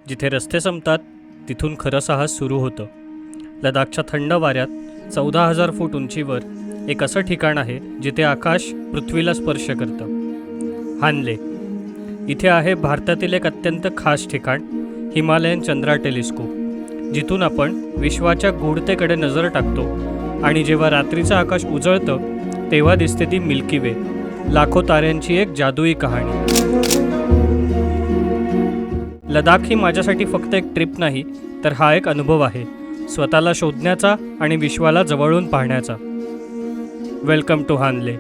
जिथे रस्ते संपतात तिथून खरं साहस सुरू होतं. लडाखच्या थंड वाऱ्यात 14,000 फूट उंचीवर एक असं ठिकाण आहे जिथे आकाश पृथ्वीला स्पर्श करतं. हानले. इथे आहे भारतातील एक अत्यंत खास ठिकाण, हिमालयन चंद्रा टेलिस्कोप, जिथून आपण विश्वाच्या गूढतेकडे नजर टाकतो आणि जेव्हा रात्रीचं आकाश उजळतं तेव्हा दिसते ती मिल्की वे, लाखो ताऱ्यांची एक जादुई कहाणी. लडाख ही माझ्यासाठी फक्त एक ट्रिप नाही, तर हा एक अनुभव आहे, स्वतःला शोधण्याचा आणि विश्वाला जवळून पाहण्याचा. Welcome to Hanle.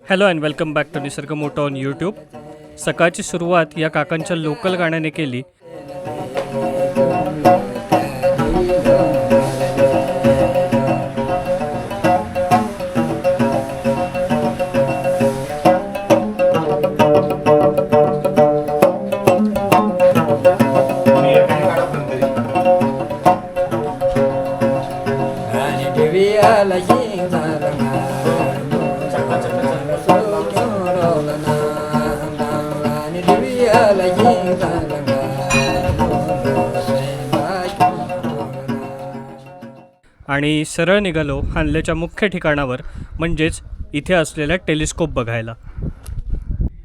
Hello and welcome back to Nisarg moto on YouTube. सकाळची सुरुवात या काकांच्या लोकल गाण्याने केली. आणि सरळ निघालो हानलेच्या मुख्य ठिकाणावर, म्हणजेच इथे असलेल्या टेलिस्कोप बघायला.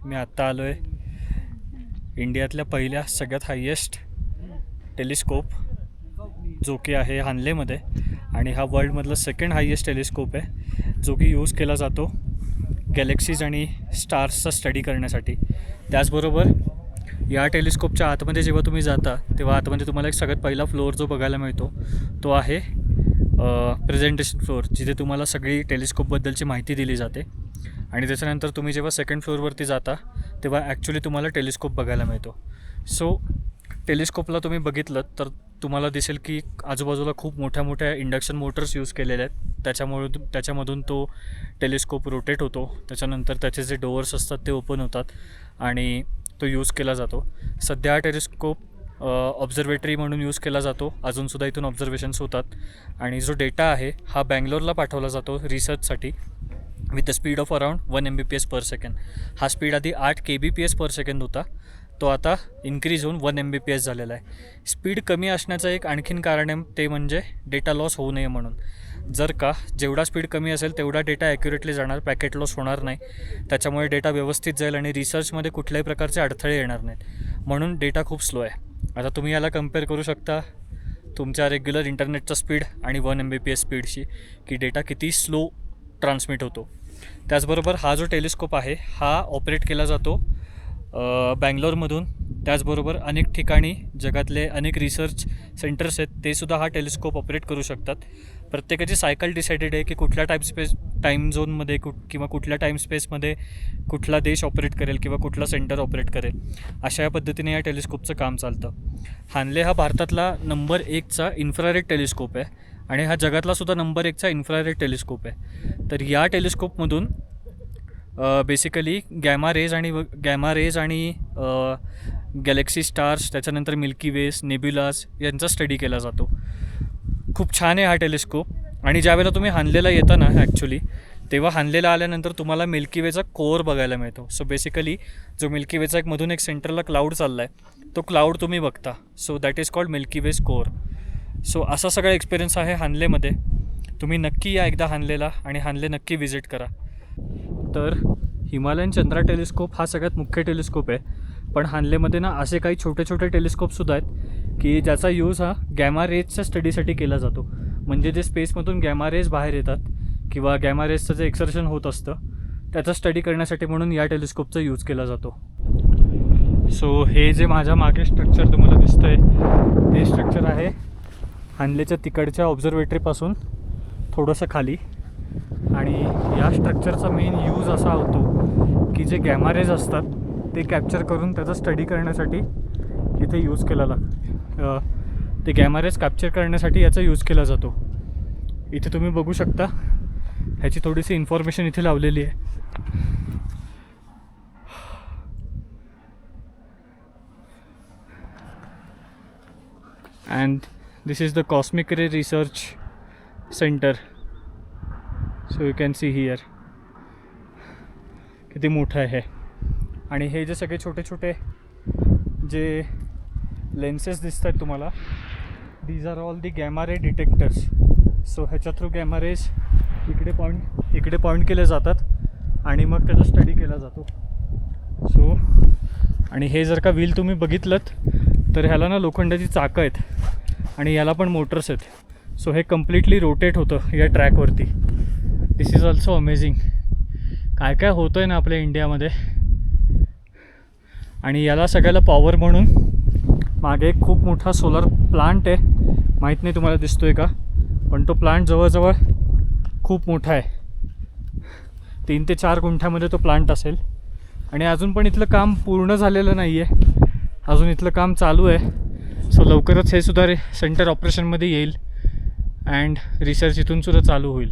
मी आत्ता आलो आहे इंडियातल्या पहिल्या सगळ्यात हायेस्ट टेलिस्कोप, जो की आहे हानलेमध्ये, आणि हा वर्ल्डमधला सेकंड हायेस्ट टेलिस्कोप आहे, जो की यूज केला जातो गॅलेक्सीज आणि स्टार्सचा स्टडी करण्यासाठी. त्याचबरोबर या टेलिस्कोपच्या आतमध्ये जेव्हा तुम्ही जाता तेव्हा आतमध्ये तुम्हाला एक सगळ्यात पहिला फ्लोअर जो बघायला मिळतो तो आहे प्रेझेंटेशन फ्लोअर, जिथे तुम्हाला सगळी टेलिस्कोपबद्दलची माहिती दिली जाते. आणि त्याच्यानंतर तुम्ही जेव्हा सेकंड फ्लोअरवरती जाता तेव्हा ॲक्च्युली तुम्हाला टेलिस्कोप बघायला मिळतो. सो टेलिस्कोपला तुम्ही बघितलं तर तुम्हाला दिसेल की आजूबाजूला खूप मोठ्या मोठ्या इंडक्शन मोटर्स यूज केलेले आहेत. त्याच्यामधून तो टेलिस्कोप रोटेट होतो. त्याच्यानंतर त्याचे जे डोअर्स असतात ते ओपन होतात आणि तो यूज केला जातो. सध्या हा टेलिस्कोप ऑब्झर्वेटरी म्हणून यूज केला जातो. अजूनसुद्धा इथून ऑब्झर्वेशन्स होतात. आणि जो डेटा आहे हा बँगलोरला पाठवला जातो रिसर्चसाठी with the speed of around 1 Mbps per second. हा स्पीड आधी 8 kbps पर सेकंड होता, तो आता इन्क्रीज होऊन 1 Mbps झालेला आहे. स्पीड कमी असण्याचं एक आणखीन कारण आहे, ते म्हणजे डेटा लॉस होऊ नये म्हणून. जर का जेवढा स्पीड कमी असेल तेवढा डेटा ॲक्युरेटली जाणार, पॅकेट लॉस होणार नाही, त्याच्यामुळे डेटा व्यवस्थित जाईल आणि रिसर्चमध्ये कुठल्याही प्रकारचे अडथळे येणार नाहीत. म्हणून डेटा खूप स्लो आहे. आता तुम्ही याला कम्पेअर करू शकता तुमच्या रेग्युलर इंटरनेटचा स्पीड आणि 1 Mbps स्पीडशी, की डेटा किती स्लो ट्रान्समिट होतो. त्याचबरोबर हा जो टेलिस्कोप आहे हा ऑपरेट केला जातो बँगलोरमधून. त्याचबरोबर अनेक ठिकाणी जगातले अनेक रिसर्च सेंटर्स आहेत, ते सुद्धा हा टेलिस्कोप ऑपरेट करू शकतात. प्रत्येकाची सायकल डिसाइडेड आहे की कुठल्या टाईम झोनमध्ये किंवा कुठल्या टाईम स्पेसमध्ये कुठला देश ऑपरेट करेल किंवा कुठला सेंटर ऑपरेट करेल. अशा या पद्धतीने या टेलिस्कोपचं काम चालतं. हानले हा भारतातला नंबर 1चा इन्फ्रारेड टेलिस्कोप आहे आणि हा जगातलासुद्धा नंबर 1चा इन्फ्रारेड टेलिस्कोप आहे. तर या टेलिस्कोपमधून बेसिकली गॅमा रेज आणि गॅलेक्सी स्टार्स, त्याच्यानंतर मिल्की वेज, नेब्युलाज यांचा स्टडी केला जातो. खूप छान आहे हा टेलिस्कोप. आणि ज्यावेळेला तुम्ही हानलेला येता ना ॲक्च्युली, तेव्हा हानलेला आल्यानंतर तुम्हाला मिल्की वेचा कोअर बघायला मिळतो. सो बेसिकली जो मिल्की वेचा मधून एक सेंटरला क्लाउड चालला आहे, तो क्लाउड तुम्ही बघता. So that is called milky way core. So असा सगळा एक्सपिरियन्स आहे हानलेमध्ये. तुम्ही नक्की या एकदा हानलेला आणि हानले नक्की व्हिजिट करा. तर हिमालयन चंद्रा टेलिस्कोप हा सगळ्यात मुख्य टेलिस्कोप आहे, पण हानलेमध्ये ना असे काही छोटे छोटे टेलिस्कोपसुद्धा आहेत की ज्याचा यूज हा गॅमा रेजच्या स्टडीसाठी केला जातो. म्हणजे जे स्पेसमधून गॅमा रेज बाहेर येतात किंवा गॅमा रेजचं जे एक्सर्शन होत असतं त्याचा स्टडी करण्यासाठी म्हणून या टेलिस्कोपचा यूज केला जातो. सो हे जे माझ्या मागे स्ट्रक्चर तुम्हाला दिसतं आहे, ते स्ट्रक्चर आहे हानलेच्या तिकडच्या ऑब्झर्वेटरीपासून थोडंसं खाली. आणि या स्ट्रक्चरचा मेन यूज असा होतो की जे गॅमा रेज असतात ते कॅप्चर करून त्याचा स्टडी करण्यासाठी इथे यूज केलेला, ते गॅमा रेज कॅप्चर करण्यासाठी याचा यूज केला जातो. इथे तुम्ही बघू शकता ह्याची थोडीशी इन्फॉर्मेशन इथे लावलेली आहे. And this is the cosmic ray research centre. So you can see here किती मोठं आहे. आणि हे जे सगळे छोटे छोटे जे लेन्सेस दिसत आहेत तुम्हाला, these are all the gamma ray detectors. So ह्याच्या थ्रू गॅमा रेज इकडे पॉईंट केले जातात आणि मग त्याचा स्टडी केला जातो. सो आणि हे जर का व्हील तुम्ही बघितलं तर ह्याला ना लोखंडाची चाकं आहेत आणि याला पण मोटर्स आहेत. सो हे कम्प्लिटली रोटेट होतं या ट्रॅकवरती. दिस इज ऑल्सो अमेझिंग. काय काय होतं आहे ना आपल्या इंडियामध्ये. आणि याला सगळ्याला पॉवर म्हणून मागे एक खूप मोठा सोलर प्लांट आहे. माहीत नाही तुम्हाला दिसतो आहे का, पण तो प्लांट जवळजवळ खूप मोठा आहे. 3 ते 4 गुंठ्यामध्ये तो प्लांट असेल. आणि अजून पण इथलं काम पूर्ण झालेलं नाही आहे, अजून इथलं काम चालू आहे. सो लवकरच हे सुद्धा सेंटर ऑपरेशनमध्ये येईल अँड रिसर्च इथून सुद्धा चालू होईल.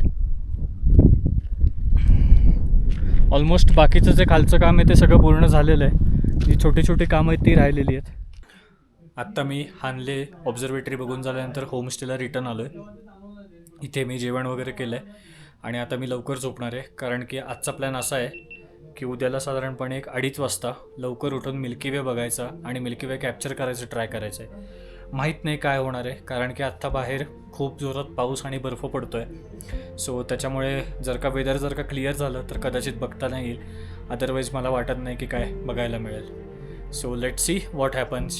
ऑलमोस्ट बाकीचं जे खालचं काम आहे ते सगळं पूर्ण झालेलं आहे. जी छोटी छोटी कामं आहेत ती राहिलेली आहेत. आत्ता मी हानले ऑब्झर्वेटरी बघून झाल्यानंतर होमस्टेला रिटर्न आलो आहे. इथे मी जेवण वगैरे केलं आहे आणि आता मी लवकर झोपणार आहे, कारण की आजचा प्लॅन असा आहे की उद्याला साधारणपणे 1-2:30 वाजता लवकर उठून मिल्की वे बघायचा आणि मिल्की वे कॅप्चर करायचं ट्राय करायचं आहे. माहीत नाही काय होणार आहे, कारण की आत्ता बाहेर खूप जोरात पाऊस आणि बर्फ पडतो आहे. सो त्याच्यामुळे जर का वेदर जर का क्लिअर झालं तर कदाचित बघता नाही येईल. अदरवाईज मला वाटत नाही की काय बघायला मिळेल. So let's see what happens.